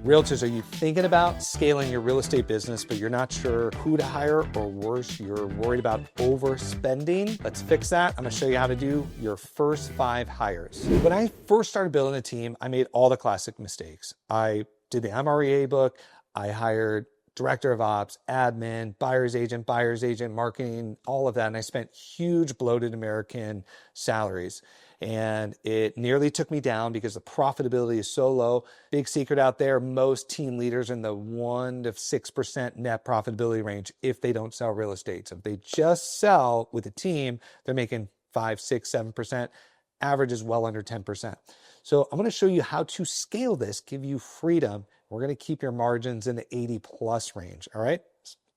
Realtors, are you thinking about scaling your real estate business, but you're not sure who to hire, or worse, you're worried about overspending? Let's fix that. I'm gonna show you how to do your first 5 hires. When I first started building a team, I made all the classic mistakes. I did the MREA book. I hired director of ops, admin, buyer's agent, marketing, all of that. And I spent huge bloated American salaries. And it nearly took me down because the profitability is so low. Big secret out there, most team leaders are in the 1 to 6% net profitability range if they don't sell real estate. So if they just sell with a team, they're making 5, 6, 7%. Average is well under 10%. So I'm going to show you how to scale this, give you freedom. We're going to keep your margins in the 80 plus range. All right.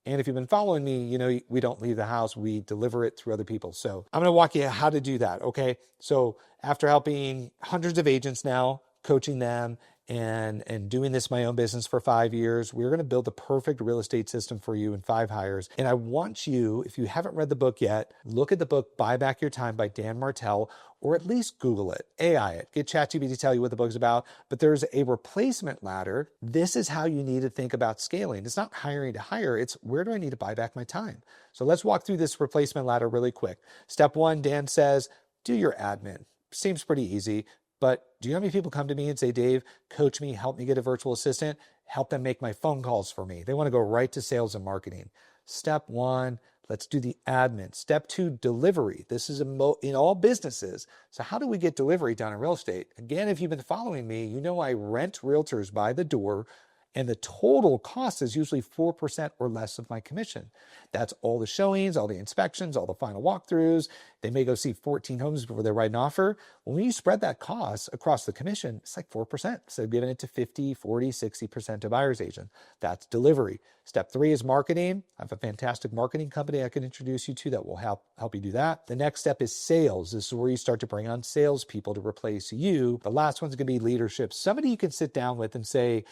And if you've been following me, you know, we don't leave the house, we deliver it through other people. So I'm going to walk you how to do that. Okay. So after helping hundreds of agents now, coaching them and doing this my own business for 5 years, we're going to build the perfect real estate system for you in 5 hires. And I want you, if you haven't read the book yet, look at the book Buy Back Your Time by Dan Martell, or at least Google it, AI it, get ChatGPT to tell you what the book's about. But there's a replacement ladder. This is how you need to think about scaling. It's not hiring to hire, it's where do I need to buy back my time? So let's walk through this replacement ladder really quick. Step 1, Dan says, do your admin. Seems pretty easy. But do you know how many people come to me and say, Dave, coach me, help me get a virtual assistant, help them make my phone calls for me? They want to go right to sales and marketing. Step 1, let's do the admin. Step 2, delivery. This is in all businesses. So how do we get delivery done in real estate? Again, if you've been following me, you know I rent realtors by the door, and the total cost is usually 4% or less of my commission. That's all the showings, all the inspections, all the final walkthroughs. They may go see 14 homes before they write an offer. Well, when you spread that cost across the commission, it's like 4%. So giving it to 50, 40, 60% to buyer's agent. That's delivery. Step 3 is marketing. I have a fantastic marketing company I can introduce you to that will help you do that. The next step is sales. This is where you start to bring on salespeople to replace you. The last one's going to be leadership. Somebody you can sit down with and say,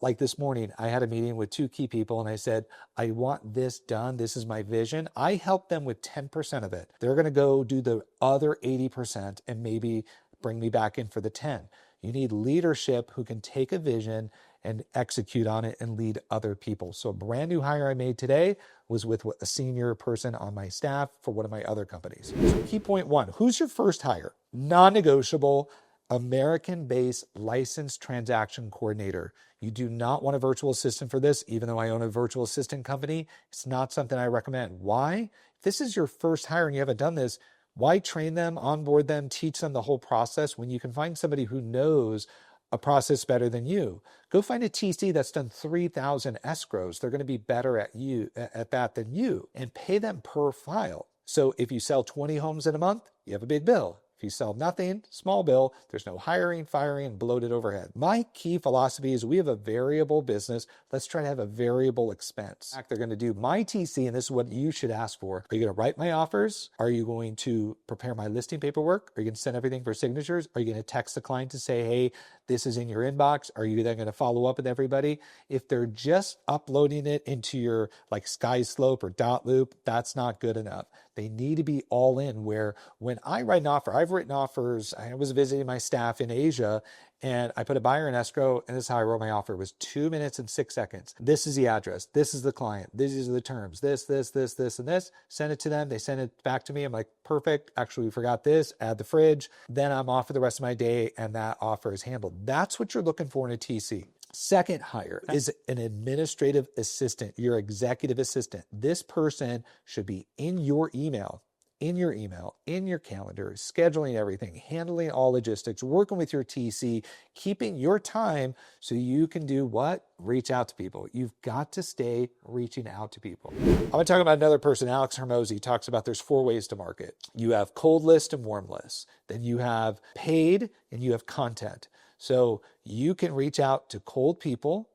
like this morning, I had a meeting with 2 key people and I said, I want this done. This is my vision. I help them with 10% of it. They're going to go do the other 80% and maybe bring me back in for the 10. You need leadership who can take a vision and execute on it and lead other people. So a brand new hire I made today was with a senior person on my staff for one of my other companies. So key point 1, who's your first hire? Non-negotiable, American-based licensed transaction coordinator. You do not want a virtual assistant for this, even though I own a virtual assistant company. It's not something I recommend. Why? If this is your first hire and you haven't done this, why train them, onboard them, teach them the whole process when you can find somebody who knows a process better than you? Go find a TC that's done 3,000 escrows. They're going to be better at that than you, and pay them per file. So if you sell 20 homes in a month, you have a big bill. If you sell nothing, small bill, there's no hiring, firing, and bloated overhead. My key philosophy is we have a variable business. Let's try to have a variable expense. In fact, they're going to do my TC, and this is what you should ask for. Are you going to write my offers? Are you going to prepare my listing paperwork? Are you going to send everything for signatures? Are you going to text the client to say, hey, this is in your inbox? Are you then going to follow up with everybody? If they're just uploading it into your like SkySlope or Dotloop, that's not good enough. They need to be all in, where when I write an offer, I've written offers. I was visiting my staff in Asia and I put a buyer in escrow, and this is how I wrote my offer. It was 2 minutes and 6 seconds. This is the address. This is the client. These are the terms. This, and this. Send it to them. They send it back to me. I'm like, perfect. Actually, we forgot this. Add the fridge. Then I'm off for the rest of my day, and that offer is handled. That's what you're looking for in a TC. Second hire is an administrative assistant, your executive assistant. This person should be in your email, in your calendar, scheduling everything, handling all logistics, working with your TC, keeping your time so you can do what? Reach out to people. You've got to stay reaching out to people. I'm going to talk about another person, Alex Hermosi, talks about there's 4 ways to market. You have cold list and warm list. Then you have paid and you have content. So you can reach out to cold people.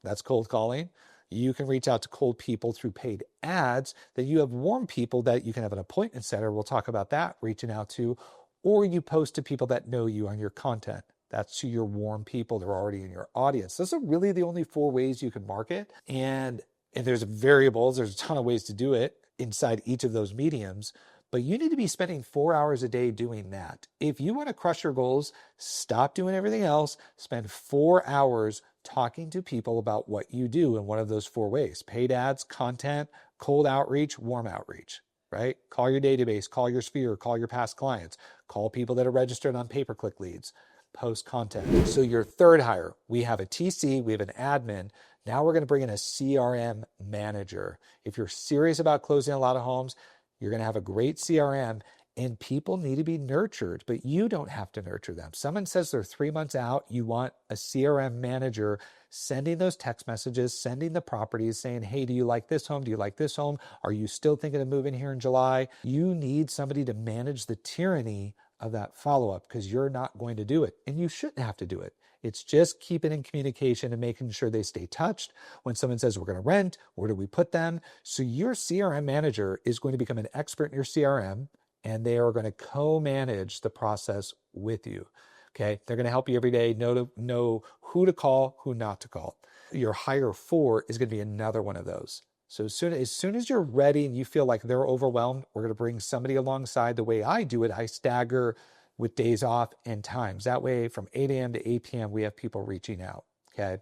That's cold calling. You can reach out to cold people through paid ads. Then you have warm people that you can have an appointment setter. We'll talk about that, reaching out to, or you post to people that know you on your content. That's to your warm people. They're already in your audience. Those are really the only 4 ways you can market. And there's variables. There's a ton of ways to do it inside each of those mediums. But you need to be spending 4 hours a day doing that. If you want to crush your goals, stop doing everything else. Spend 4 hours talking to people about what you do in one of those 4 ways: paid ads, content, cold outreach, warm outreach, right? Call your database, call your sphere, call your past clients, call people that are registered on pay-per-click leads, post content. So your third hire, we have a TC, we have an admin. Now we're going to bring in a CRM manager. If you're serious about closing a lot of homes, you're going to have a great CRM, and people need to be nurtured, but you don't have to nurture them. Someone says they're 3 months out, you want a CRM manager sending those text messages, sending the properties, saying, hey, do you like this home? Do you like this home? Are you still thinking of moving here in July? You need somebody to manage the tyranny of that follow-up, because you're not going to do it, and you shouldn't have to do it. It's just keeping in communication and making sure they stay touched. When someone says we're going to rent, where do we put them? So your CRM manager is going to become an expert in your CRM, and they are going to co-manage the process with you. Okay, they're going to help you every day know who to call, who not to call. Your hire 4 is going to be another one of those. So as soon as you're ready and you feel like they're overwhelmed, we're going to bring somebody alongside. The way I do it, I stagger with days off and times. That way, from 8 a.m. to 8 p.m., we have people reaching out. Okay.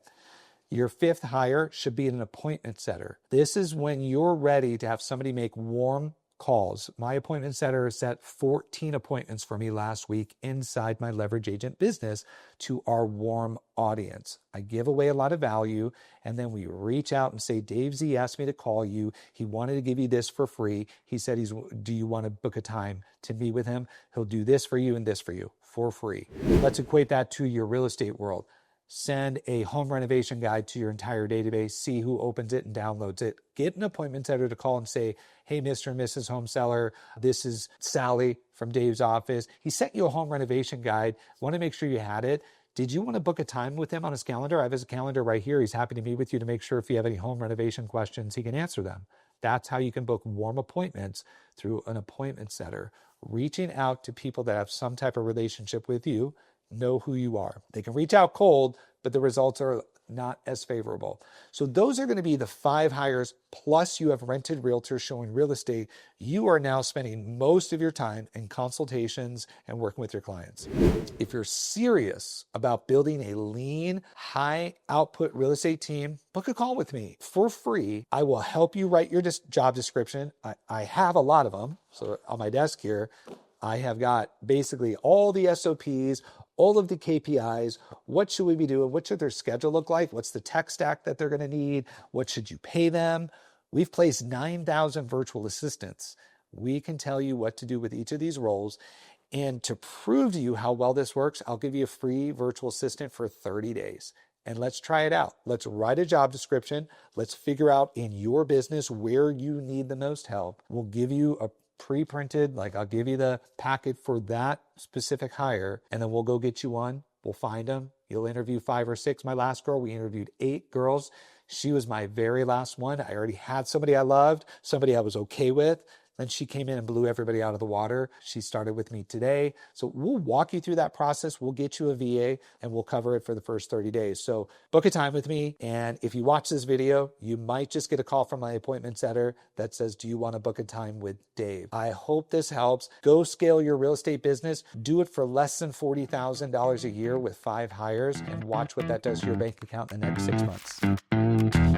Your 5th hire should be an appointment setter. This is when you're ready to have somebody make warm calls. My appointment setter set 14 appointments for me last week inside my leverage agent business to our warm audience. I give away a lot of value, and then we reach out and say, Dave Z asked me to call you. He wanted to give you this for free. He said, do you want to book a time to meet with him? He'll do this for you and this for you for free. Let's equate that to your real estate world. Send a home renovation guide to your entire database, see who opens it and downloads it. Get an appointment setter to call and say, hey, Mr. and Mrs. Home Seller, this is Sally from Dave's office. He sent you a home renovation guide. Want to make sure you had it. Did you want to book a time with him on his calendar? I have his calendar right here. He's happy to meet with you to make sure if you have any home renovation questions, he can answer them. That's how you can book warm appointments through an appointment setter, reaching out to people that have some type of relationship with you, know who you are. They can reach out cold, but the results are not as favorable. So those are going to be the 5 hires, plus you have rented realtors showing real estate. You are now spending most of your time in consultations and working with your clients. If you're serious about building a lean, high output real estate team, book a call with me for free. I will help you write your job description. I have a lot of them. So on my desk here, I have got basically all the SOPs, all of the KPIs. What should we be doing? What should their schedule look like? What's the tech stack that they're going to need? What should you pay them? We've placed 9,000 virtual assistants. We can tell you what to do with each of these roles. And to prove to you how well this works, I'll give you a free virtual assistant for 30 days. And let's try it out. Let's write a job description. Let's figure out in your business where you need the most help. We'll give you a pre-printed, I'll give you the packet for that specific hire, and then we'll go get you one. We'll find them. You'll interview 5 or 6. My last girl, we interviewed 8 girls. She was my very last one. I already had somebody I loved, somebody I was okay with. Then she came in and blew everybody out of the water. She started with me today. So we'll walk you through that process. We'll get you a VA and we'll cover it for the first 30 days. So book a time with me. And if you watch this video, you might just get a call from my appointment setter that says, do you want to book a time with Dave? I hope this helps. Go scale your real estate business. Do it for less than $40,000 a year with 5 hires and watch what that does to your bank account in the next 6 months.